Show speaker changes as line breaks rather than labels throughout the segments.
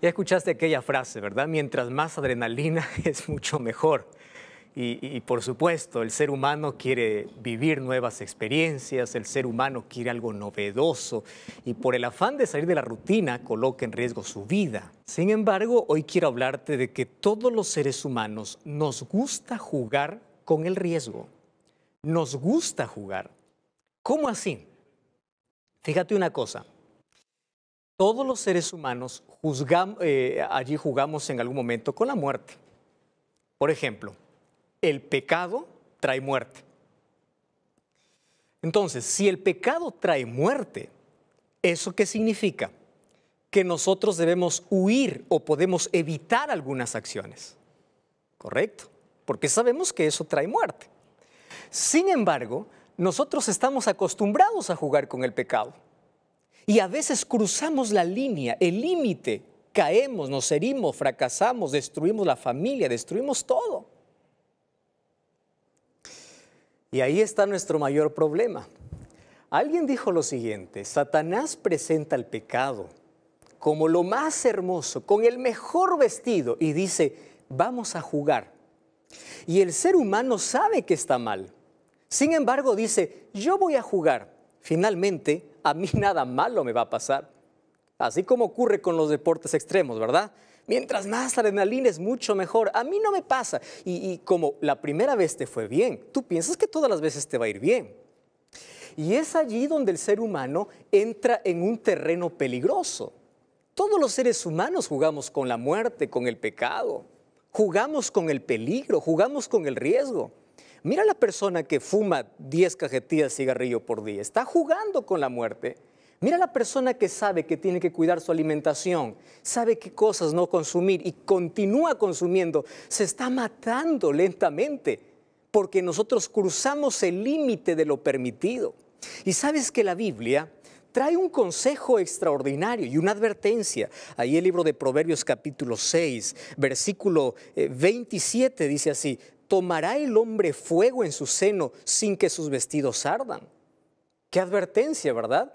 Ya escuchaste aquella frase, ¿verdad? Mientras más adrenalina es mucho mejor. Y por supuesto, el ser humano quiere vivir nuevas experiencias, el ser humano quiere algo novedoso y por el afán de salir de la rutina coloca en riesgo su vida. Sin embargo, hoy quiero hablarte de que todos los seres humanos nos gusta jugar con el riesgo. Nos gusta jugar. ¿Cómo así? Fíjate una cosa. Todos los seres humanos allí jugamos en algún momento con la muerte. Por ejemplo, el pecado trae muerte. Entonces, si el pecado trae muerte, ¿eso qué significa? Que nosotros debemos huir o podemos evitar algunas acciones. ¿Correcto? Porque sabemos que eso trae muerte. Sin embargo, nosotros estamos acostumbrados a jugar con el pecado. Y a veces cruzamos la línea, el límite, caemos, nos herimos, fracasamos, destruimos la familia, destruimos todo. Y ahí está nuestro mayor problema. Alguien dijo lo siguiente: Satanás presenta el pecado como lo más hermoso, con el mejor vestido, y dice, vamos a jugar. Y el ser humano sabe que está mal. Sin embargo, dice, yo voy a jugar. Finalmente, a mí nada malo me va a pasar. Así como ocurre con los deportes extremos, ¿verdad? Mientras más adrenalina es mucho mejor. A mí no me pasa. Y como la primera vez te fue bien, tú piensas que todas las veces te va a ir bien. Y es allí donde el ser humano entra en un terreno peligroso. Todos los seres humanos jugamos con la muerte, con el pecado. Jugamos con el peligro, jugamos con el riesgo. Mira a la persona que fuma 10 cajetillas de cigarrillo por día. Está jugando con la muerte. Mira a la persona que sabe que tiene que cuidar su alimentación, sabe qué cosas no consumir y continúa consumiendo. Se está matando lentamente porque nosotros cruzamos el límite de lo permitido. Y sabes que la Biblia trae un consejo extraordinario y una advertencia. Ahí el libro de Proverbios capítulo 6, versículo 27 dice así: ¿tomará el hombre fuego en su seno sin que sus vestidos ardan? Qué advertencia, ¿verdad?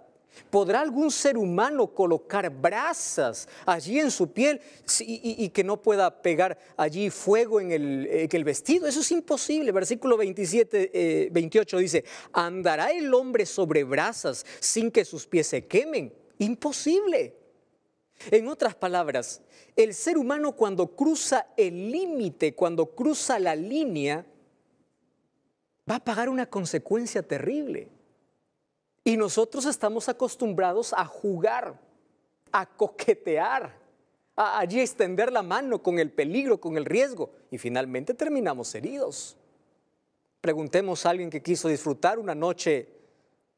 ¿Podrá algún ser humano colocar brasas allí en su piel y que no pueda pegar allí fuego en el vestido? Eso es imposible. Versículo 28 dice, ¿andará el hombre sobre brasas sin que sus pies se quemen? Imposible. En otras palabras, el ser humano cuando cruza el límite, cuando cruza la línea, va a pagar una consecuencia terrible. Y nosotros estamos acostumbrados a jugar, a coquetear, a allí extender la mano con el peligro, con el riesgo, y finalmente terminamos heridos. Preguntemos a alguien que quiso disfrutar una noche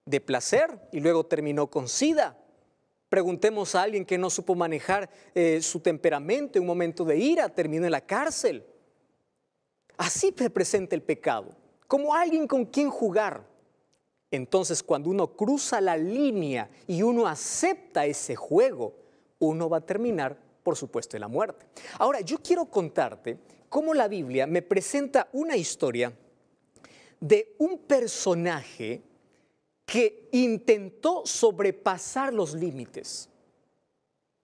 de placer y luego terminó con SIDA. Preguntemos a alguien que no supo manejar su temperamento en un momento de ira, terminó en la cárcel. Así se presenta el pecado, como alguien con quien jugar. Entonces, cuando uno cruza la línea y uno acepta ese juego, uno va a terminar, por supuesto, en la muerte. Ahora, yo quiero contarte cómo la Biblia me presenta una historia de un personaje que intentó sobrepasar los límites.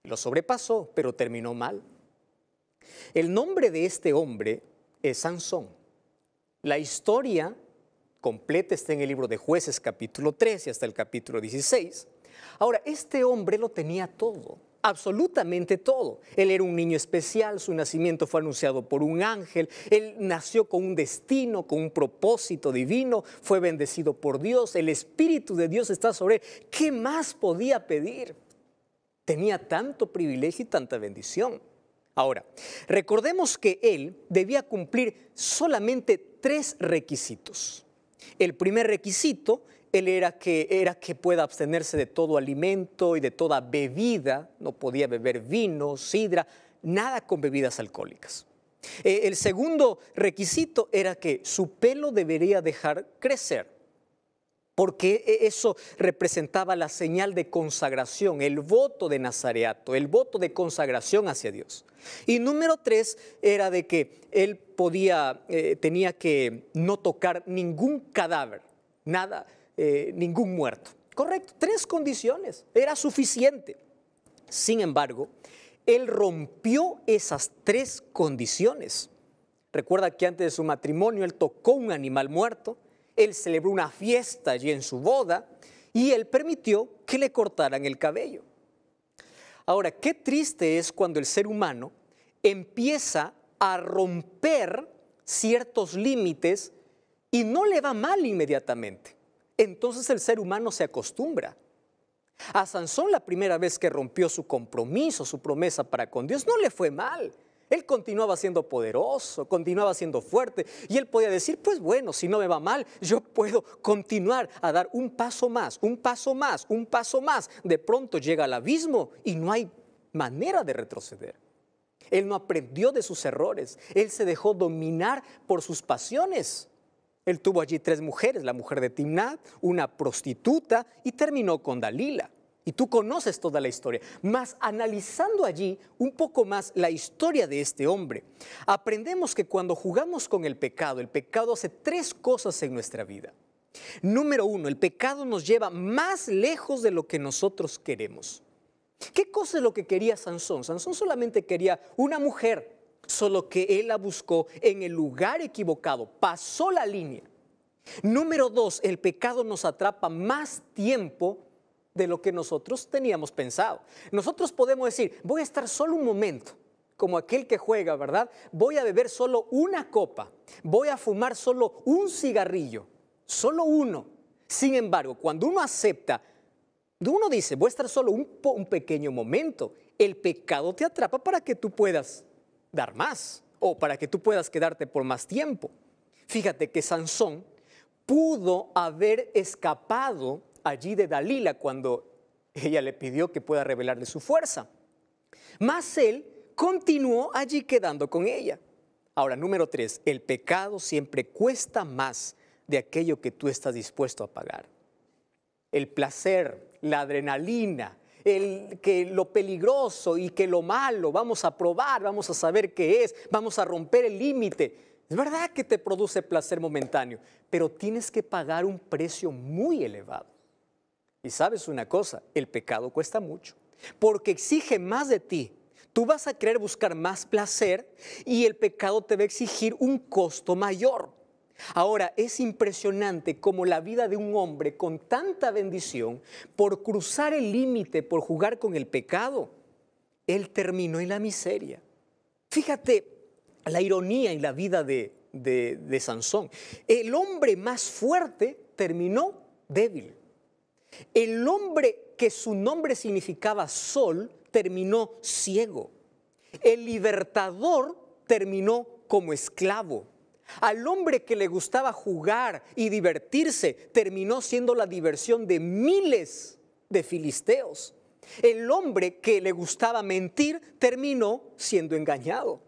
Lo sobrepasó, pero terminó mal. El nombre de este hombre es Sansón. La historia completa está en el libro de Jueces capítulo 13 hasta el capítulo 16. Ahora, este hombre lo tenía todo, absolutamente todo. Él era un niño especial, su nacimiento fue anunciado por un ángel, él nació con un destino, con un propósito divino, fue bendecido por Dios, el Espíritu de Dios está sobre él. ¿Qué más podía pedir? Tenía tanto privilegio y tanta bendición. Ahora, recordemos que él debía cumplir solamente 3 requisitos. El primer requisito era que pueda abstenerse de todo alimento y de toda bebida. No podía beber vino, sidra, nada con bebidas alcohólicas. El segundo requisito era que su pelo debería dejar crecer, porque eso representaba la señal de consagración, el voto de nazareato, el voto de consagración hacia Dios. Y número 3 era de que él tenía que no tocar ningún cadáver, nada, ningún muerto. Correcto, 3 condiciones, era suficiente. Sin embargo, él rompió esas tres condiciones. Recuerda que antes de su matrimonio él tocó un animal muerto, él celebró una fiesta allí en su boda y él permitió que le cortaran el cabello. Ahora, qué triste es cuando el ser humano empieza a romper ciertos límites y no le va mal inmediatamente. Entonces el ser humano se acostumbra. A Sansón, la primera vez que rompió su compromiso, su promesa para con Dios, no le fue mal. Él continuaba siendo poderoso, continuaba siendo fuerte y él podía decir, pues bueno, si no me va mal, yo puedo continuar a dar un paso más, un paso más, un paso más. De pronto llega al abismo y no hay manera de retroceder. Él no aprendió de sus errores, él se dejó dominar por sus pasiones. Él tuvo allí 3 mujeres, la mujer de Timnat, una prostituta y terminó con Dalila. Y tú conoces toda la historia. Mas analizando allí un poco más la historia de este hombre, aprendemos que cuando jugamos con el pecado hace 3 cosas en nuestra vida. Número 1, el pecado nos lleva más lejos de lo que nosotros queremos. ¿Qué cosa es lo que quería Sansón? Sansón solamente quería una mujer, solo que él la buscó en el lugar equivocado, pasó la línea. Número 2, el pecado nos atrapa más tiempo de lo que nosotros teníamos pensado. Nosotros podemos decir, voy a estar solo un momento, como aquel que juega, ¿verdad? Voy a beber solo una copa, voy a fumar solo un cigarrillo, solo uno. Sin embargo, cuando uno acepta, uno dice, voy a estar solo un pequeño momento, el pecado te atrapa para que tú puedas dar más o para que tú puedas quedarte por más tiempo. Fíjate que Sansón pudo haber escapado allí de Dalila cuando ella le pidió que pueda revelarle su fuerza. Mas él continuó allí quedando con ella. Ahora, número 3, el pecado siempre cuesta más de aquello que tú estás dispuesto a pagar. El placer, la adrenalina, lo peligroso y que lo malo, vamos a probar, vamos a saber qué es, vamos a romper el límite. Es verdad que te produce placer momentáneo, pero tienes que pagar un precio muy elevado. Y sabes una cosa, el pecado cuesta mucho, porque exige más de ti. Tú vas a querer buscar más placer y el pecado te va a exigir un costo mayor. Ahora, es impresionante cómo la vida de un hombre con tanta bendición, por cruzar el límite, por jugar con el pecado, él terminó en la miseria. Fíjate la ironía en la vida de Sansón. El hombre más fuerte terminó débil. El hombre que su nombre significaba sol terminó ciego. El libertador terminó como esclavo. Al hombre que le gustaba jugar y divertirse terminó siendo la diversión de miles de filisteos. El hombre que le gustaba mentir terminó siendo engañado.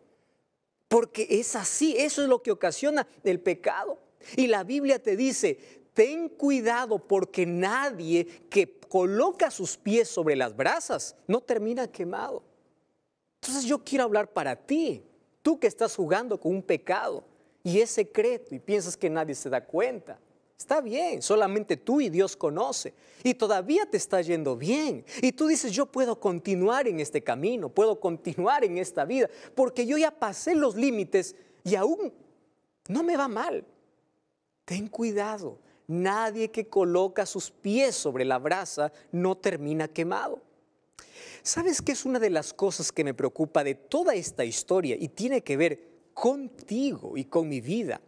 Porque es así, eso es lo que ocasiona el pecado. Y la Biblia te dice, ten cuidado porque nadie que coloca sus pies sobre las brasas no termina quemado. Entonces yo quiero hablar para ti, tú que estás jugando con un pecado y es secreto y piensas que nadie se da cuenta. Está bien, solamente tú y Dios conoce y todavía te está yendo bien. Y tú dices, yo puedo continuar en este camino, puedo continuar en esta vida porque yo ya pasé los límites y aún no me va mal. Ten cuidado. Nadie que coloca sus pies sobre la brasa no termina quemado. ¿Sabes qué es una de las cosas que me preocupa de toda esta historia y tiene que ver contigo y con mi vida?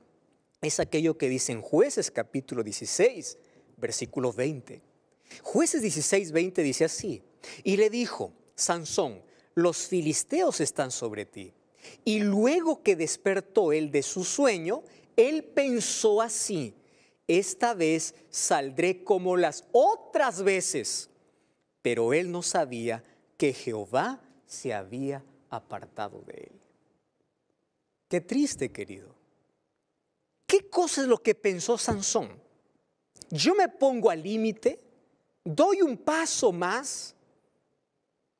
Es aquello que dice en Jueces capítulo 16, versículo 20. Jueces 16, 20 dice así, y le dijo, Sansón, los filisteos están sobre ti. Y luego que despertó él de su sueño, él pensó así, esta vez saldré como las otras veces. Pero él no sabía que Jehová se había apartado de él. Qué triste, querido. ¿Qué cosa es lo que pensó Sansón? Yo me pongo al límite, doy un paso más,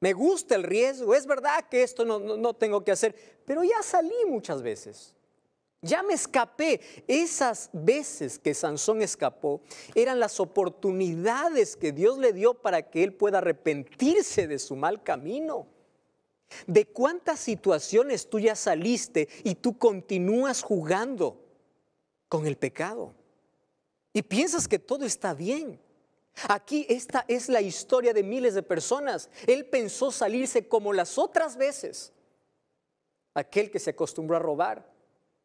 me gusta el riesgo, es verdad que esto no tengo que hacer, pero ya salí muchas veces. Ya me escapé. Esas veces que Sansón escapó eran las oportunidades que Dios le dio para que él pueda arrepentirse de su mal camino. ¿De cuántas situaciones tú ya saliste y tú continúas jugando con el pecado? Y piensas que todo está bien. Aquí esta es la historia de miles de personas. Él pensó salirse como las otras veces. Aquel que se acostumbró a robar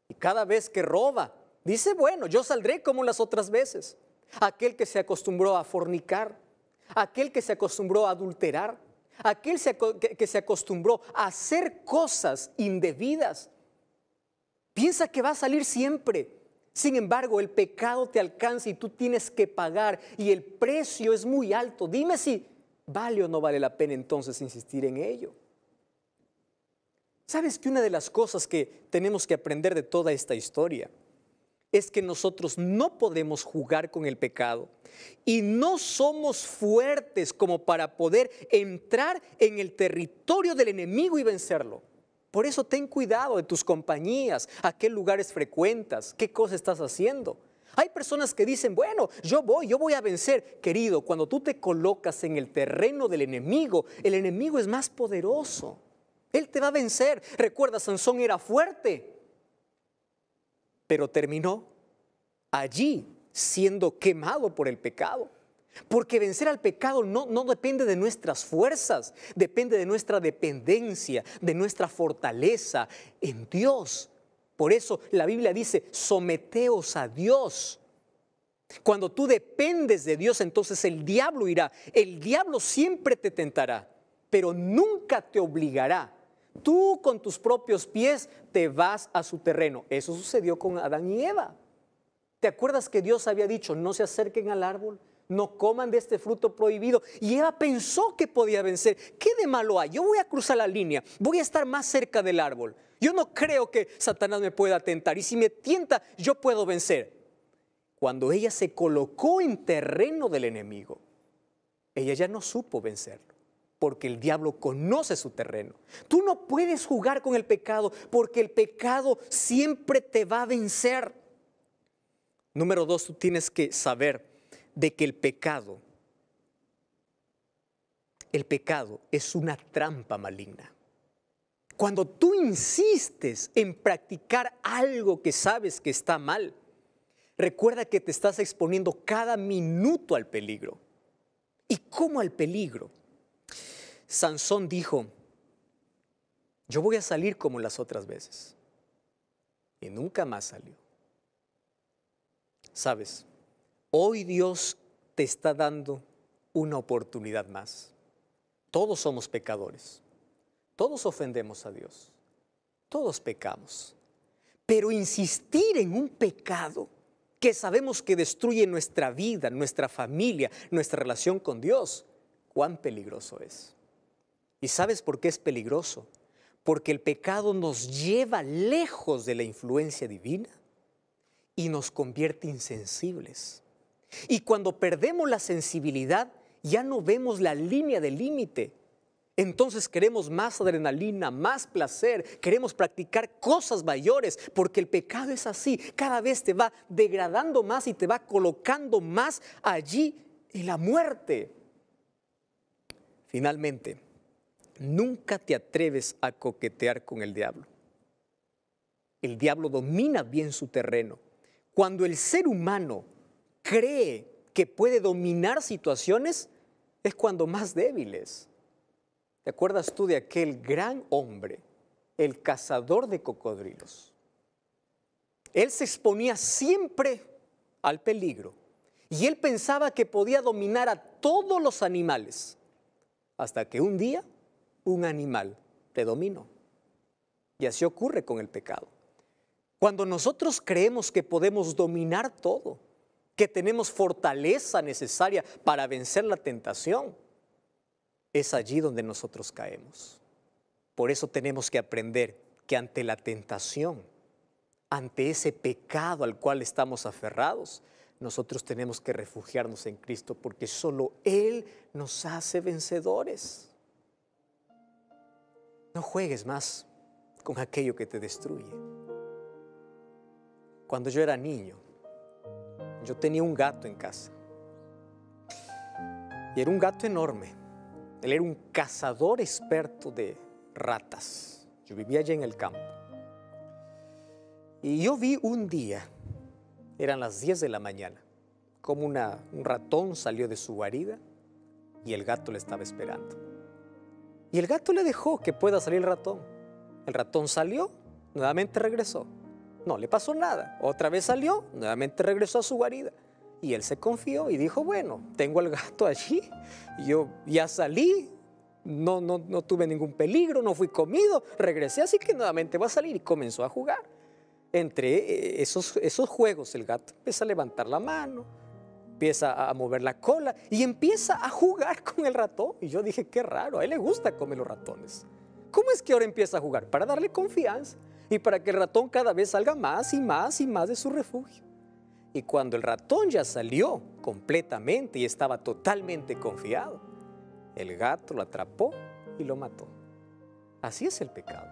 y cada vez que roba, dice, bueno, yo saldré como las otras veces. Aquel que se acostumbró a fornicar, aquel que se acostumbró a adulterar, aquel que se acostumbró a hacer cosas indebidas, piensa que va a salir siempre. Sin embargo, el pecado te alcanza y tú tienes que pagar y el precio es muy alto. Dime si vale o no vale la pena entonces insistir en ello. ¿Sabes que una de las cosas que tenemos que aprender de toda esta historia es que nosotros no podemos jugar con el pecado y no somos fuertes como para poder entrar en el territorio del enemigo y vencerlo? Por eso ten cuidado de tus compañías, a qué lugares frecuentas, qué cosas estás haciendo. Hay personas que dicen, bueno, yo voy a vencer. Querido, cuando tú te colocas en el terreno del enemigo, el enemigo es más poderoso. Él te va a vencer. Recuerda, Sansón era fuerte, pero terminó allí siendo quemado por el pecado. Porque vencer al pecado no depende de nuestras fuerzas, depende de nuestra dependencia, de nuestra fortaleza en Dios. Por eso la Biblia dice, someteos a Dios. Cuando tú dependes de Dios, entonces el diablo irá. El diablo siempre te tentará, pero nunca te obligará. Tú con tus propios pies te vas a su terreno. Eso sucedió con Adán y Eva. ¿Te acuerdas que Dios había dicho, no se acerquen al árbol? No coman de este fruto prohibido. Y Eva pensó que podía vencer. ¿Qué de malo hay? Yo voy a cruzar la línea, voy a estar más cerca del árbol. Yo no creo que Satanás me pueda tentar. Y si me tienta, yo puedo vencer. Cuando ella se colocó en terreno del enemigo, ella ya no supo vencerlo, porque el diablo conoce su terreno. Tú no puedes jugar con el pecado, porque el pecado siempre te va a vencer. Número 2, tú tienes que saber de que el pecado es una trampa maligna. Cuando tú insistes en practicar algo que sabes que está mal, recuerda que te estás exponiendo cada minuto al peligro. ¿Y cómo al peligro? Sansón dijo, yo voy a salir como las otras veces. Y nunca más salió. ¿Sabes? Hoy Dios te está dando una oportunidad más. Todos somos pecadores. Todos ofendemos a Dios. Todos pecamos. Pero insistir en un pecado que sabemos que destruye nuestra vida, nuestra familia, nuestra relación con Dios, cuán peligroso es. ¿Y sabes por qué es peligroso? Porque el pecado nos lleva lejos de la influencia divina y nos convierte insensibles. Y cuando perdemos la sensibilidad, ya no vemos la línea del límite. Entonces queremos más adrenalina, más placer, queremos practicar cosas mayores, porque el pecado es así, cada vez te va degradando más y te va colocando más allí en la muerte. Finalmente, nunca te atreves a coquetear con el diablo. El diablo domina bien su terreno. Cuando el ser humano cree que puede dominar situaciones, es cuando más débil es. ¿Te acuerdas tú de aquel gran hombre, el cazador de cocodrilos? Él se exponía siempre al peligro y él pensaba que podía dominar a todos los animales, hasta que un día un animal le dominó. Y así ocurre con el pecado. Cuando nosotros creemos que podemos dominar todo, que tenemos fortaleza necesaria para vencer la tentación, es allí donde nosotros caemos. Por eso tenemos que aprender que ante la tentación, ante ese pecado al cual estamos aferrados, nosotros tenemos que refugiarnos en Cristo, porque solo Él nos hace vencedores. No juegues más con aquello que te destruye. Cuando yo era niño, yo tenía un gato en casa. Y era un gato enorme. Él era un cazador experto de ratas. Yo vivía allá en el campo. Y yo vi un día, eran las 10 de la mañana, como un ratón salió de su guarida y el gato le estaba esperando. Y el gato le dejó que pueda salir el ratón. El ratón salió, nuevamente regresó. No le pasó nada. Otra vez salió, nuevamente regresó a su guarida. Y él se confió y dijo, bueno, tengo al gato allí, yo ya salí, no tuve ningún peligro, no fui comido, regresé, así que nuevamente va a salir. Y comenzó a jugar. Entre esos juegos, el gato empieza a levantar la mano, empieza a mover la cola y empieza a jugar con el ratón. Y yo dije, qué raro, a él le gusta comer los ratones. ¿Cómo es que ahora empieza a jugar? Para darle confianza y para que el ratón cada vez salga más y más y más de su refugio. Y cuando el ratón ya salió completamente y estaba totalmente confiado, el gato lo atrapó y lo mató. Así es el pecado.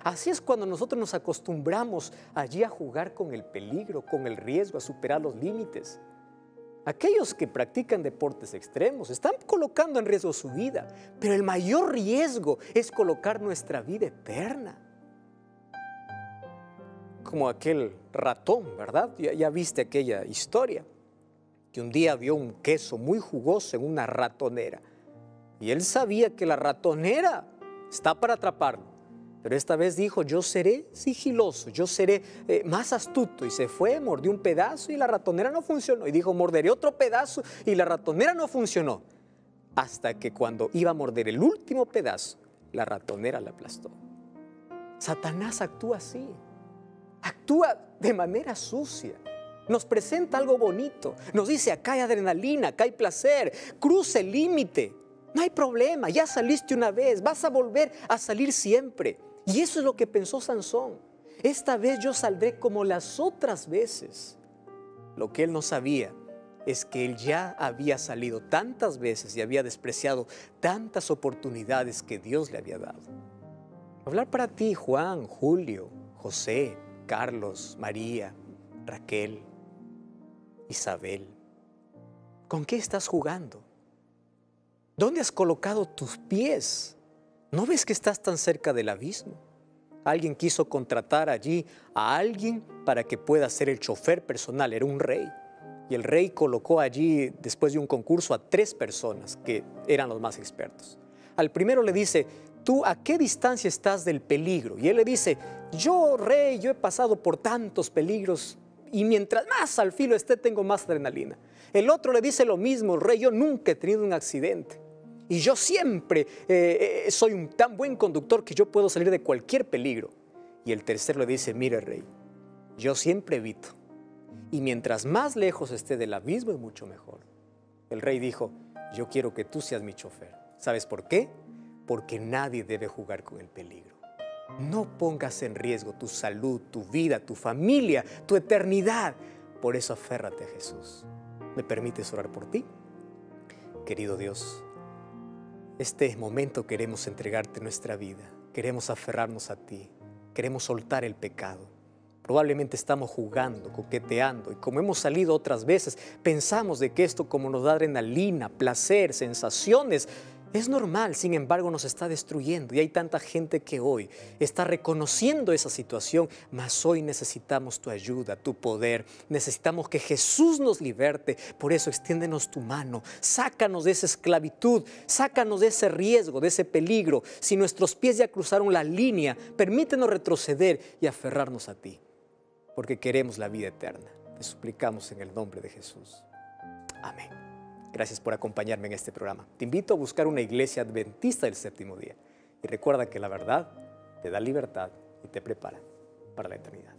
Así es cuando nosotros nos acostumbramos allí a jugar con el peligro, con el riesgo, a superar los límites. Aquellos que practican deportes extremos están colocando en riesgo su vida, pero el mayor riesgo es colocar nuestra vida eterna. Como aquel ratón, ¿verdad? Ya viste aquella historia, que un día vio un queso muy jugoso en una ratonera y él sabía que la ratonera está para atraparlo. Pero esta vez dijo, yo seré sigiloso, yo seré más astuto. Y se fue, mordió un pedazo y la ratonera no funcionó. Y dijo, morderé otro pedazo y la ratonera no funcionó. Hasta que cuando iba a morder el último pedazo, la ratonera la aplastó. Satanás actúa así. Actúa de manera sucia. Nos presenta algo bonito. Nos dice, acá hay adrenalina, acá hay placer. Cruza el límite. No hay problema, ya saliste una vez, vas a volver a salir siempre. Y eso es lo que pensó Sansón. Esta vez yo saldré como las otras veces. Lo que él no sabía es que él ya había salido tantas veces y había despreciado tantas oportunidades que Dios le había dado. Hablar para ti, Juan, Julio, José, Carlos, María, Raquel, Isabel. ¿Con qué estás jugando? ¿Dónde has colocado tus pies? ¿No ves que estás tan cerca del abismo? Alguien quiso contratar allí a alguien para que pueda ser el chofer personal, era un rey. Y el rey colocó allí, después de un concurso, a 3 personas que eran los más expertos. Al primero le dice, ¿tú a qué distancia estás del peligro? Y él le dice, yo, rey, yo he pasado por tantos peligros y mientras más al filo esté, tengo más adrenalina. El otro le dice lo mismo, rey, yo nunca he tenido un accidente. Y yo siempre soy un tan buen conductor que yo puedo salir de cualquier peligro. Y el tercero le dice, mire rey, yo siempre evito. Y mientras más lejos esté del abismo es mucho mejor. El rey dijo, yo quiero que tú seas mi chofer. ¿Sabes por qué? Porque nadie debe jugar con el peligro. No pongas en riesgo tu salud, tu vida, tu familia, tu eternidad. Por eso aférrate a Jesús. ¿Me permites orar por ti? Querido Dios, este momento queremos entregarte nuestra vida, queremos aferrarnos a ti, queremos soltar el pecado. Probablemente estamos jugando, coqueteando y como hemos salido otras veces, pensamos de que esto como nos da adrenalina, placer, sensaciones, es normal, sin embargo nos está destruyendo y hay tanta gente que hoy está reconociendo esa situación, mas hoy necesitamos tu ayuda, tu poder, necesitamos que Jesús nos liberte, por eso extiéndenos tu mano, sácanos de esa esclavitud, sácanos de ese riesgo, de ese peligro. Si nuestros pies ya cruzaron la línea, permítenos retroceder y aferrarnos a ti, porque queremos la vida eterna. Te suplicamos en el nombre de Jesús. Amén. Gracias por acompañarme en este programa. Te invito a buscar una iglesia adventista del séptimo día. Y recuerda que la verdad te da libertad y te prepara para la eternidad.